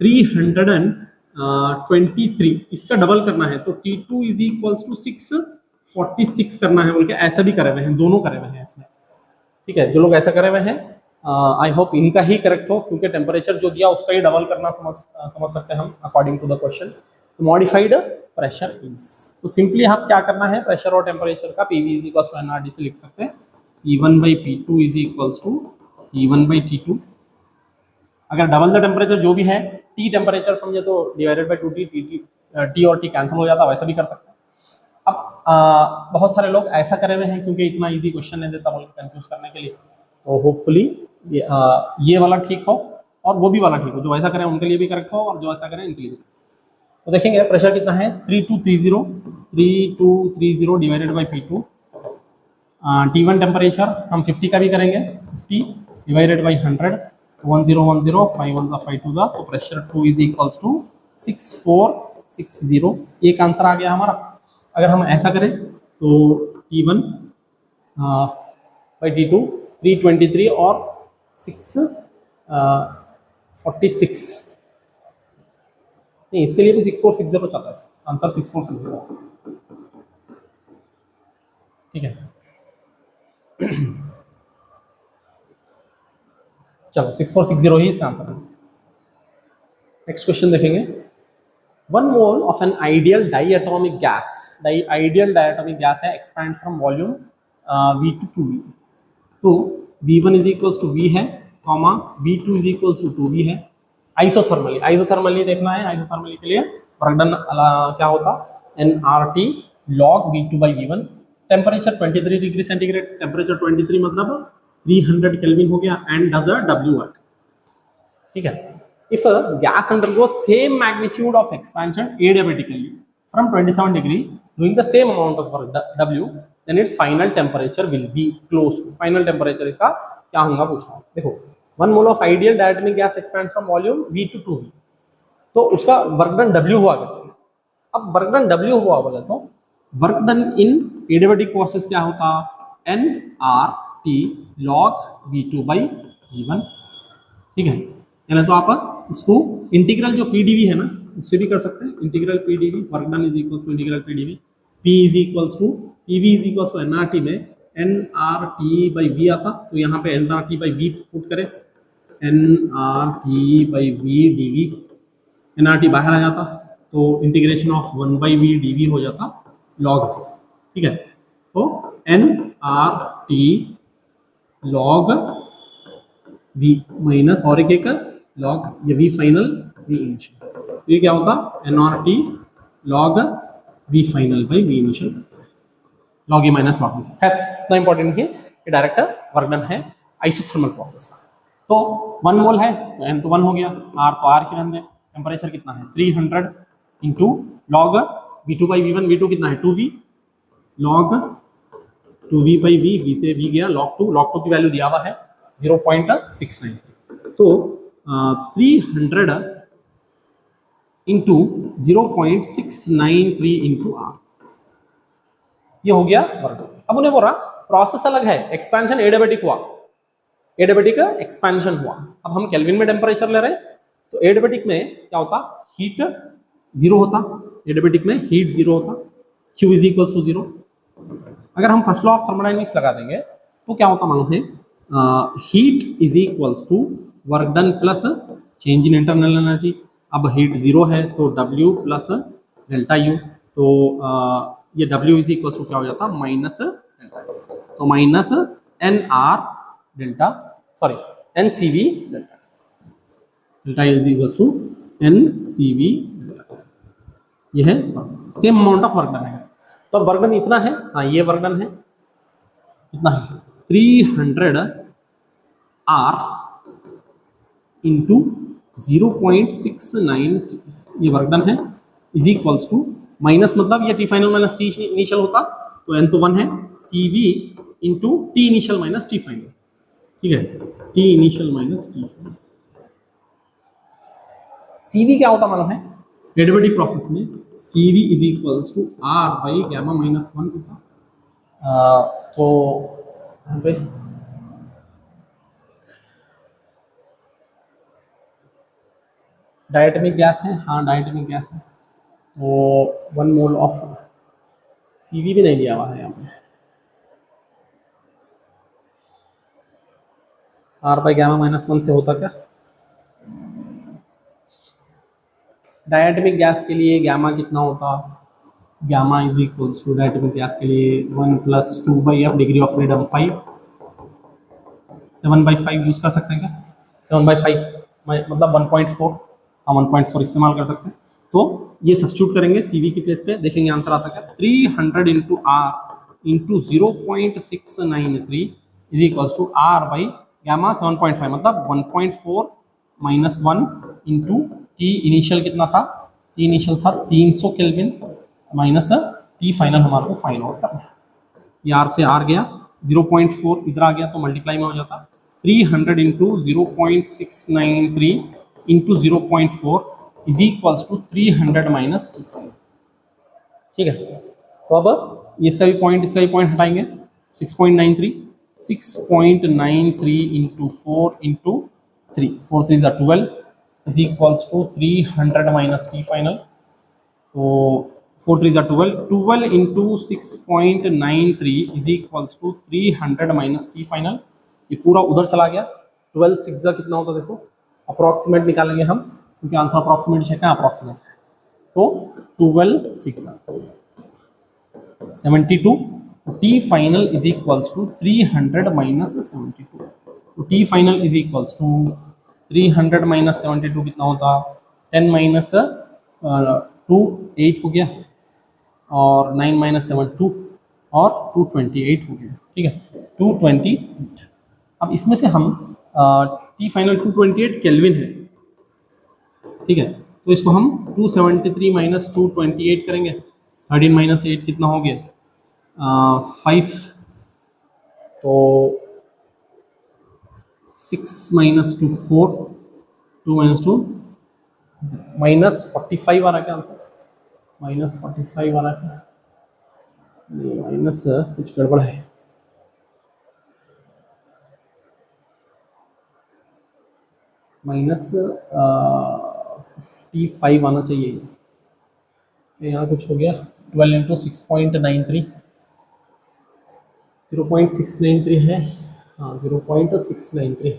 323, इसका डबल करना है, तो T2 इज इक्वल्स टू 646 करना है बोल के ऐसा भी करे हुए हैं, दोनों करे हुए हैं इसमें। ठीक है, जो लोग ऐसा करे हुए हैं आई होप इनका ही करेक्ट हो, क्योंकि टेम्परेचर जो दिया उसका ही डबल करना समझ सकते हैं हम according to the question. Modified pressure is, तो सिंपली हम क्या करना है, प्रेशर और टेम्परेचर का PV is equals to NRD से लिख सकते हैं, P1 by P2 is equals to T1 by T2। अगर डबल द टेम्परेचर जो भी है, T टेम्परेचर समझे तो डिवाइडेड बाई 2T, T और T कैंसिल हो जाता, वैसा भी कर सकते हैं। अब बहुत सारे लोग ऐसा करे हुए हैं क्योंकि इतना इजी क्वेश्चन नहीं देता बोल कंफ्यूज करने के लिए, तो होपफुली ये वाला ठीक हो और वो भी वाला ठीक हो, जो ऐसा करें उनके लिए भी करेक्ट हो और जो ऐसा करें इनके लिए भी। तो देखेंगे प्रेशर कितना है, 3230 divided by P2। T1 temperature हम 50 का भी करेंगे, 50 डिवाइडेड बाई 100, 1010, 5 1 5 2, तो प्रेशर 2 इज इक्वल्स टू 6460, एक आंसर आ गया हमारा। अगर हम ऐसा करें तो T1 बाई T2 323 और 646, नहीं इसके लिए भी 6460 चाहता है आंसर, 6460। ठीक है, चलो 6460 ही इसका आंसर है। नेक्स्ट क्वेश्चन देखेंगे। 1 mole of an ideal diatomic gas, ideal diatomic gas है, expand from volume V2 to V, तो V1 is equals to V है, comma V2 is equals to 2V है। आइसोथर्मली देखना है, आइसोथर्मली के लिए वर्क डन क्या होता, nRT log V2 by V1। Temperature 23 degree centigrade, temperature 23 मतलब 300 केल्विन हो गया, and does a W work. ठीक है, if a gas undergoes same magnitude of expansion adiabatically from 27 degree doing the same amount of work W, then its final temperature will be close to, final temperature इसका क्या होगा पूछा। देखो 1 mole of ideal diatomic gas expands from volume V to 2V, तो उसका वर्क डन W हुआ करता है। अब वर्क डन W हुआ बोले तो वर्क डन इन एडियाबेटिक प्रोसेस क्या होता, nRT log V2 by V1, ठीक है। यानी तो आप इसको इंटीग्रल जो PdV है ना उससे भी कर सकते हैं, integral PdV work done is equal to integral PdV, P is equal to PV is equal to nRT में nRT by V आता, तो यहाँ पे nRT by V पुट करें, nRT by V dV, nRT बाहर आ जाता तो integration of 1 by V dV हो जाता log V, ठीक है। तो nRT log V माइनस और एक log ये V फाइनल V इनिशियल, तो ये क्या होता nRT log V final by V initial, log A minus log B से। खैर इतना इंपॉर्टेंट नहीं है, ये डायरेक्ट वर्क डन है आइसोथर्मल प्रोसेस का। तो 1 मोल है तो n तो 1 हो गया, R तो R ही रहने दे, टेम्परेचर कितना है 300 into log V2 by V1, V2 कितना है 2V, log 2V by V, V से V गया log 2 की वैल्यू दिया हुआ है 0.69, तो 300 इंटू 0.693 इंटू R, ये हो गया वर्क। अब उन्हें बोला प्रोसेस अलग है, एक्सपेंशन एडियाबेटिक हुआ, एडियाबेटिक एक्सपेंशन हुआ। अब हम केल्विन में टेम्परेचर ले रहे हैं, तो एडियाबेटिक में क्या होता, हीट 0 होता, एडियाबेटिक में हीट 0 होता, Q इज इक्वल टू 0। अगर हम फर्स्ट लॉ ऑफ थर्मोडायनेमिक्स लगा देंगे तो क्या होता मालूम है, heat is equal to work done plus change in internal energy. अब हीट 0 है तो W प्लस डेल्टा U, तो ये W इज इक्वल टू क्या हो जाता माइनस डेल्टा, तो minus NR delta sorry NCV delta, delta is equal to NCV delta, ये है same amount of work done है। तो अब वर्क डन इतना है, हाँ ये वर्क डन है इतना है 300 R इंटू 0.69, ये वर्क डन है इज इक्वल्स टू माइनस, मतलब ये T final minus T initial होता, तो n तो 1 है, CV into T initial minus T final, ठीक है, T initial minus T final. CV क्या होता मालूम है, एडियाबेटिक प्रोसेस में CV is equals to R by gamma minus 1 होता, तो यहाँ पे डायटोमिक गैस है, हाँ डायटोमिक गैस है, तो 1 मोल ऑफ CV भी नहीं दिया हुआ है यहाँ पे, R बाई गैमा माइनस 1 से होता क्या, डायटोमिक गैस के लिए गैमा कितना होता, gamma is equals to diatomic gas के लिए 1 plus 2 by F, degree of freedom 5, 7/5 use कर सकते हैं क्या, 7/5 मतलब 1.4, हम 1.4 इस्तेमाल कर सकते हैं। तो ये सब्स्टिट्यूट करेंगे CV की प्लेस पे, देखेंगे आंसर आता क्या, 300 into R into 0.693 is equals to R by gamma 7.5, मतलब 1.4 माइनस 1 इंटू T इनिशियल कितना था, T इनिशियल था 300 केल्विन माइनस T फाइनल हमारे को फाइंड आउट करना है। ये R से R गया, 0.4 इधर आ गया तो मल्टीप्लाई में हो जाता, 300 into 0.693 into 0.4 is equals to 300 minus 25, ठीक है। तो अब इसका भी पॉइंट हटाएंगे, 6.93 into 4 into 3, 4 3 12 is equals to 300 minus T final, तो 4 3 12 into 6.93 is equals to 300 minus T final, ये पूरा उधर चला गया, 12 6 कितना होता देखो, अप्रॉक्सीमेट निकालेंगे हम क्योंकि आंसर अप्रॉक्सीमेट है, क्या अप्रॉक्सीमेट है, तो 12 6 72, T final is equals to 300 minus 72, तो T final is equals to 300 minus 72 कितना होता, 10 माइनस 2 8 हो गया, और 9 माइनस 7 2, और 228 हो गया, ठीक है 228। अब इसमें से हम T फाइनल 228 केल्विन है, ठीक है, तो इसको हम 273 माइनस 228 करेंगे, 13 माइनस 8 कितना हो गया 5, तो 6 माइनस 2 4, 2 माइनस 2 माइनस 45 आ रहा क्या आंसर, माइनस 45 आ रहा क्या, नहीं माइनस कुछ गड़बड़ है, माइनस 55 आना चाहिए, यहाँ कुछ हो गया। 12 इंटू 6.93, 0.693 है, हाँ 0.693,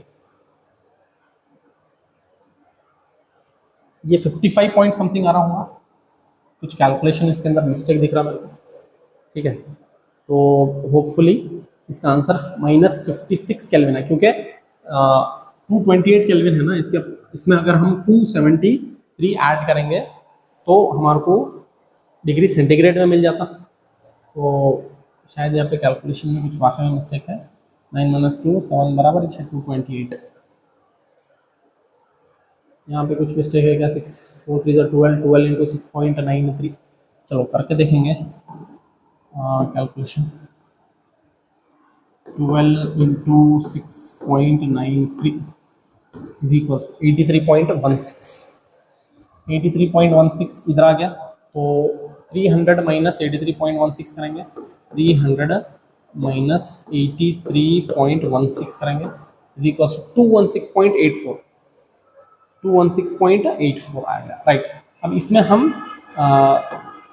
ये 55 पॉइंट समथिंग आ रहा होगा, कुछ कैलकुलेशन इसके अंदर मिस्टेक दिख रहा मेरे को, ठीक है। तो होपफुली इसका आंसर -56 केल्विन है, क्योंकि 228 केल्विन है ना इसके, इसमें अगर हम 273 ऐड करेंगे तो हमारे को डिग्री सेंटीग्रेड में मिल जाता। तो शायद यहाँ पे कैलकुलेशन में कुछ वाकई में मिस्टेक है। 9 - 2 7 बराबर 228, यहाँ पे कुछ मिस्टेक है क्या? 6 4 3 12, 12 इंटू 6.93, चलो करके देखेंगे कैलकुलेशन। 12 इंटू 6.93 इज इक्वल 83.16, 83.16 इधर आ गया, तो 300 माइनस 83.16 करेंगे, 300 माइनस 83.16 करेंगे इज इक्वल 216.84, 216.84 आएगा, राइट। अब इसमें हम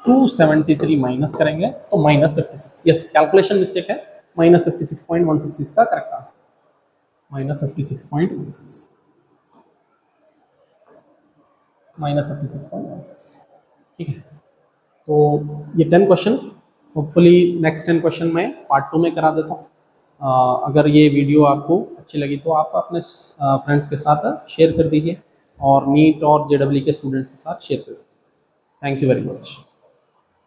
273 माइनस करेंगे तो -56, यस कैलकुलेशन मिस्टेक है, -56.16 इसका करेक्ट आंसर, -56.16, -56.16, ठीक है। तो ये 10 क्वेश्चन, होपफुली नेक्स्ट 10 क्वेश्चन मैं पार्ट 2 में करा देता हूँ। अगर ये वीडियो आपको अच्छी लगी तो आप अपने फ्रेंड्स के साथ शेयर कर दीजिए, और नीट और JEE के स्टूडेंट्स के साथ शेयर कर दीजिए। Thank you very much.